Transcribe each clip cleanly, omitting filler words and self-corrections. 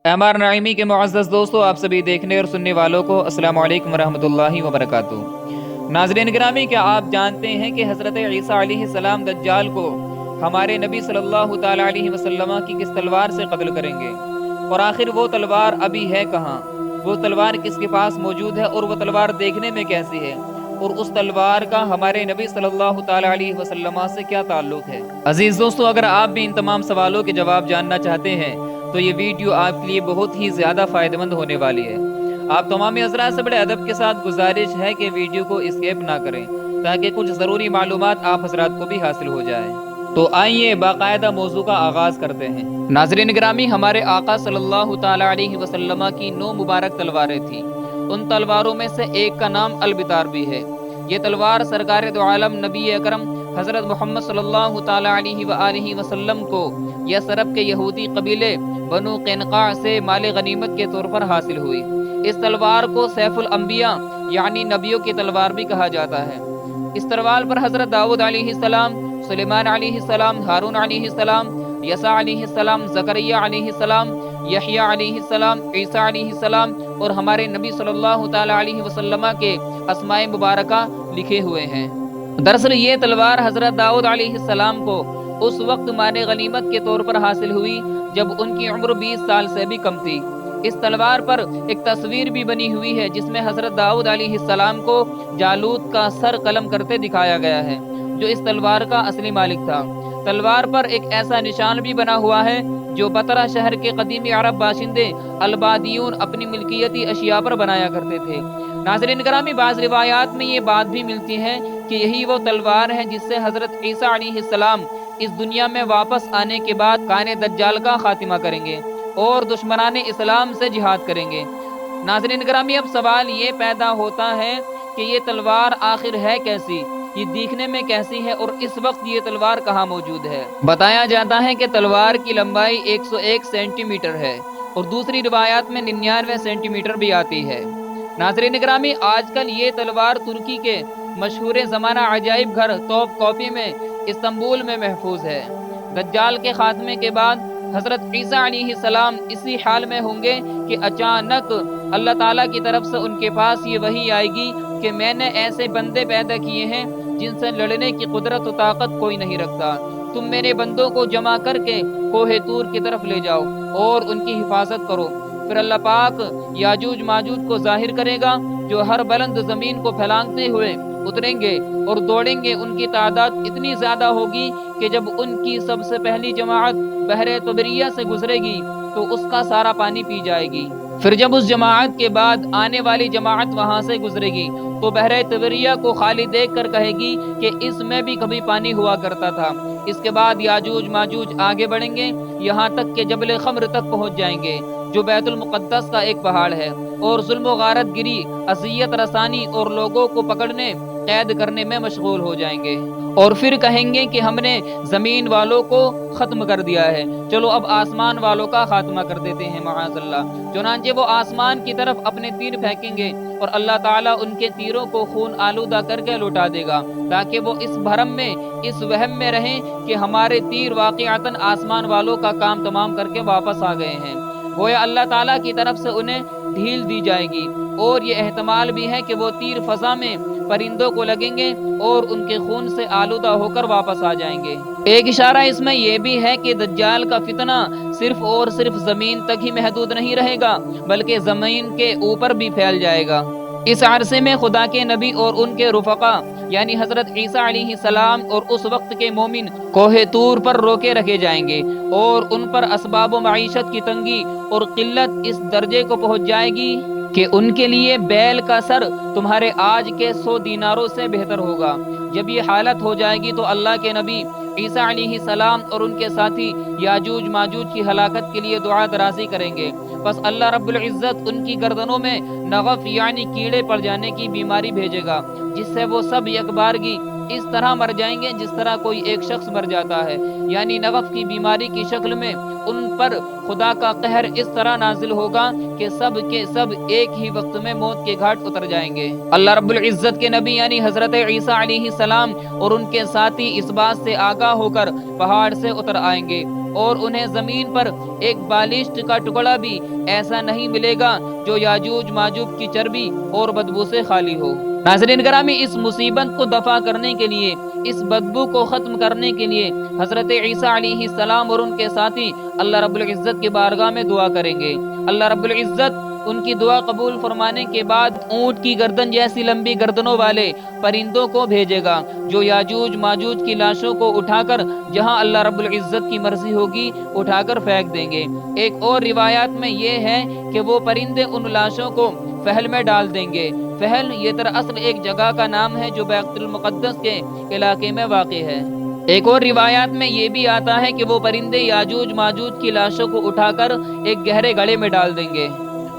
MR नाइमी के मुअज़्ज़ज़ दोस्तों, आप सभी देखने और सुनने वालों को अस्सलामु अलैकुम वरहमतुल्लाहि वबरकातुहू। नाज़रीन गिरामी, क्या आप जानते हैं कि हज़रत ईसा अलैहिस्सलाम दज्जाल को हमारे नबी सल्लल्लाहु ताला अलैहि वसल्लम की किस तलवार से कत्ल करेंगे? और आखिर वो तलवार अभी है कहाँ? वो तलवार किसके पास मौजूद है और वो तलवार देखने में कैसी है? और उस तलवार का हमारे नबी सल्लल्लाहु ताला अलैहि वसल्लम से क्या ताल्लुक है? अजीज दोस्तों, अगर आप भी इन तमाम सवालों के जवाब जानना चाहते हैं तो ये वीडियो आपके लिए बहुत ही ज़्यादा फ़ायदेमंद होने वाली है। आप तमाम हज़रात से बड़े अदब के साथ गुजारिश है कि वीडियो को स्किप ना करें ताकि कुछ ज़रूरी मालूमात आप हज़रात को भी हासिल हो जाए। तो आइए बाकायदा मौजू का आगाज़ करते हैं। नाज़रीन गिरामी, हमारे आका सल्लल्लाहु ताला अलैहि वसल्लम की 9 मुबारक तलवारें थीं। उन तलवारों में से एक का नाम अलबितार भी है। ये तलवार सरकार दो आलम नबी अकरम हज़रत मोहम्मद सल्लल्लाहु ताला अलैहि वसल्लम को यसरब के यहूदी कबीले बनु कैनका से माल गनीमत के तौर पर हासिल हुई। इस तलवार को सैफुल अंबिया यानी नबियों की तलवार भी कहा जाता है। इस तलवार पर हज़रत दाऊद अलैहिस्सलाम, सुलेमान अलैहिस्सलाम, हारून अलैहिस्सलाम, यसा अलैहिस्सलाम, ज़करिया अलैहिस्सलाम, यहया अलैहिस्सलाम, ईसा अलैहिस्सलाम और हमारे नबी सल्लल्लाहु ताला अलैहि वसल्लम के अस्माए मुबारका लिखे हुए हैं। दरअसल ये तलवार हज़रत दाऊद अलैहिस्सलाम को उस वक्त माने गनीमत के तौर पर हासिल हुई जब उनकी उम्र 20 साल से भी कम थी। इस तलवार पर एक तस्वीर भी बनी हुई है जिसमें हज़रत दाऊद अलैहिस्सलाम को जालूत का सर कलम करते दिखाया गया है, जो इस तलवार का असली मालिक था। तलवार पर एक ऐसा निशान भी बना हुआ है जो बतरा शहर के कदीमी अरब बाशिंदे अलबादियून अपनी मिल्कियती अशिया पर बनाया करते थे। नाज़रीन करामी, बाज़ रिवायात में ये बात भी मिलती है कि यही वो तलवार है जिससे हज़रत ईसा अलैहिस्सलाम इस दुनिया में वापस आने के बाद काने दज्जाल का खातिमा करेंगे और दुश्मनाने इस्लाम से जिहाद करेंगे। नाज़रीन करामी, अब सवाल ये पैदा होता है कि ये तलवार आखिर है कैसी, ये दिखने में कैसी है और इस वक्त ये तलवार कहाँ मौजूद है। बताया जाता है कि तलवार की लंबाई 101 सेंटीमीटर है और दूसरी रिवायात में 99 सेंटीमीटर भी आती है। नाज़रीन करामी, आजकल ये तलवार तुर्की के मशहूर ज़माना अजाइब घर तोप कॉपी में इस्तांबुल में महफूज है। दज्जाल के खात्मे के बाद हज़रत ईसा अलैहिस्सलाम इसी हाल में होंगे कि अचानक अल्लाह ताला की तरफ से उनके पास ये वही आएगी कि मैंने ऐसे बंदे पैदा किए हैं जिनसे लड़ने की कुदरत और ताकत कोई नहीं रखता। तुम मेरे बंदों को जमा करके कोहे तूर की तरफ ले जाओ और उनकी हिफाजत करो। फिर अल्लाह पाक याजूज माजूज को जाहिर करेगा जो हर बुलंद ज़मीन को फैलाते हुए उतरेंगे और दौड़ेंगे। उनकी तादाद इतनी ज़्यादा होगी कि जब उनकी सबसे पहली जमाअत बहरे तबरिया से गुजरेगी तो उसका सारा पानी पी जाएगी। फिर जब उस जमाअत के बाद आने वाली जमाअत वहां से गुजरेगी तो बहरे तबरिया को खाली देख कर कहेगी कि इसमें भी कभी पानी हुआ करता था। इसके बाद याजूज माजूज आगे बढ़ेंगे यहाँ तक कि जबल खम्र तक पहुँच जाएंगे जो बैतुल मुक़द्दस का एक पहाड़ है, और जुल्म व गारत गिरी, अज़ियत रसानी और लोगों को पकड़ने कैद करने में मशगूल हो जाएंगे और फिर कहेंगे कि हमने ज़मीन वालों को ख़त्म कर दिया है, चलो अब आसमान वालों का खात्मा कर देते हैं माअज़ल्लाह। चुनांचे वो आसमान की तरफ अपने तीर फेंकेंगे और अल्लाह ताला उनके तीरों को खून आलूदा करके लौटा देगा ताकि वो इस भरम में, इस वहम में रहें कि हमारे तीर वाक़िअतन आसमान वालों का काम तमाम करके वापस आ गए हैं। गोया अल्लाह ताला की तरफ से उन्हें ढील दी जाएगी और ये एहतमाल भी है कि वो तीर फ़ज़ा में परिंदों को लगेंगे और उनके खून से आलूदा होकर वापस आ जाएंगे। एक इशारा इसमें यह भी है कि दज्जाल का फितना सिर्फ और सिर्फ ज़मीन तक ही महदूद नहीं रहेगा बल्कि ज़मीन के ऊपर भी फैल जाएगा। इस अरसे में खुदा के नबी और उनके रुफ़क़ा यानी हज़रत ईसा अलैहिस्सलाम और उस वक्त के मोमिन कोहे तूर पर रोके रखे जाएंगे और उन पर असबाब मईशत की तंगी और किल्लत इस दर्जे को पहुँच जाएगी कि उनके लिए बैल का सर तुम्हारे आज के 100 दीनारों से बेहतर होगा। जब ये हालत हो जाएगी तो अल्लाह के नबी ईसा अलैहिस्सलाम और उनके साथी याजूज माजूज की हलाकत के लिए दुआ दराजी करेंगे। बस अल्लाह रब्बुल इज़्ज़त उनकी गर्दनों में नगफ यानी कीड़े पड़ जाने की बीमारी भेजेगा जिससे वो सब यकबारगी इस तरह मर जाएंगे जिस तरह कोई एक शख्स मर जाता है, यानी नगफ की बीमारी की शक्ल में उन पर खुदा का कहर इस तरह नाजिल होगा कि सब के सब एक ही वक्त में मौत के घाट उतर जाएंगे। अल्लाह रब्बुल इज़्ज़त के नबी यानी हज़रत ईसा अलैहिस्सलाम और उनके साथी इस बात से आगाह होकर पहाड़ से उतर आएंगे اور انہیں زمین پر ایک بالشت کا ٹکڑا بھی ایسا نہیں ملے گا جو یاجوج ماجوج کی چربی اور بدبو سے خالی ہو۔ ناظرین گرامی، اس مصیبت کو دفع کرنے کے لیے، اس بدبو کو ختم کرنے کے لیے حضرت عیسیٰ علیہ السلام اور ان کے ساتھی اللہ رب العزت کی بارگاہ میں دعا کریں گے۔ اللہ رب العزت ان کی دعا قبول فرمانے کے بعد اونٹ کی گردن جیسی لمبی گردنوں والے پرندوں کو بھیجے گا جو یاجوج ماجوج کی لاشوں کو اٹھا کر جہاں اللہ رب العزت کی مرضی ہوگی اٹھا کر پھینک دیں گے۔ ایک اور روایات میں یہ ہے کہ وہ پرندے ان لاشوں کو فحل میں ڈال دیں گے۔ فحل یہ دراصل ایک جگہ کا نام ہے جو بیت المقدس کے علاقے میں واقع ہے۔ ایک اور روایات میں یہ بھی آتا ہے کہ وہ پرندے یاجوج ماجوج کی لاشوں کو اٹھا کر ایک گہرے گڑھے میں ڈال دیں گے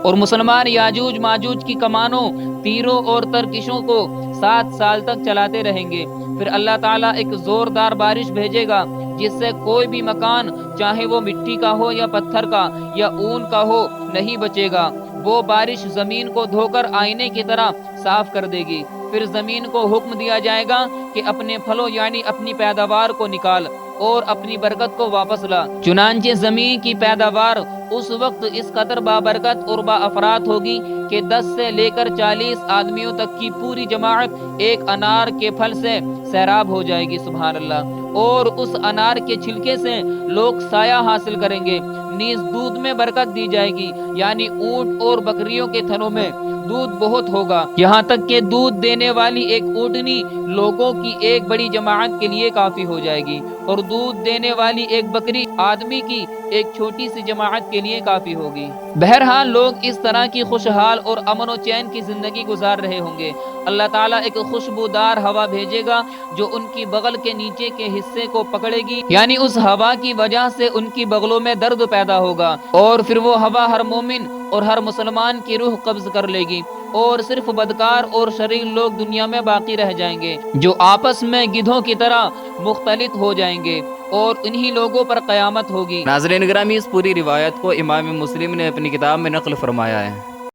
اور مسلمان یاجوج ماجوج کی کمانوں، تیروں اور ترکشوں کو 7 سال تک چلاتے رہیں گے۔ پھر اللہ تعالیٰ ایک زوردار بارش بھیجے گا جس سے کوئی بھی مکان، چاہے وہ مٹی کا ہو یا پتھر کا یا اون کا ہو، نہیں بچے گا۔ وہ بارش زمین کو دھو کر آئینے کی طرح صاف کر دے گی۔ پھر زمین کو حکم دیا جائے گا کہ اپنے پھلوں یعنی اپنی پیداوار کو نکال اور اپنی برکت کو واپس لا۔ چنانچہ زمین کی پیداوار اس وقت اس قدر بابرکت اور با افراد ہوگی کہ 10 سے لے کر 40 آدمیوں تک کی پوری جماعت ایک انار کے پھل سے سیراب ہو جائے گی، سبحان اللہ۔ اور اس انار کے چھلکے سے لوگ سایہ حاصل کریں گے۔ نیز دودھ میں برکت دی جائے گی، یعنی اونٹ اور بکریوں کے تھنوں میں دودھ بہت ہوگا، یہاں تک کہ دودھ دینے والی ایک اونٹنی لوگوں کی ایک بڑی جماعت کے لیے کافی ہو جائے گی، اور دودھ دینے والی ایک بکری آدمی کی ایک چھوٹی سی جماعت کے لیے کافی ہوگی۔ بہرحال لوگ اس طرح کی خوشحال اور امن و چین کی زندگی گزار رہے ہوں گے۔ اللہ تعالیٰ ایک خوشبودار ہوا بھیجے گا جو ان کی بغل کے نیچے کے حصے کو پکڑے گی، یعنی اس ہوا کی وجہ سے ان کی بغلوں میں درد پیدا ہوگا، اور پھر وہ ہوا ہر مومن اور ہر مسلمان کی روح قبض کر لے گی، اور صرف بدکار اور شریر لوگ دنیا میں باقی رہ جائیں گے جو آپس میں گدھوں کی طرح مختلط ہو جائیں گے، اور انہی لوگوں پر قیامت ہوگی۔ ناظرین گرامی، اس پوری روایت کو امام مسلم نے اپنی کتاب میں نقل فرمایا ہے۔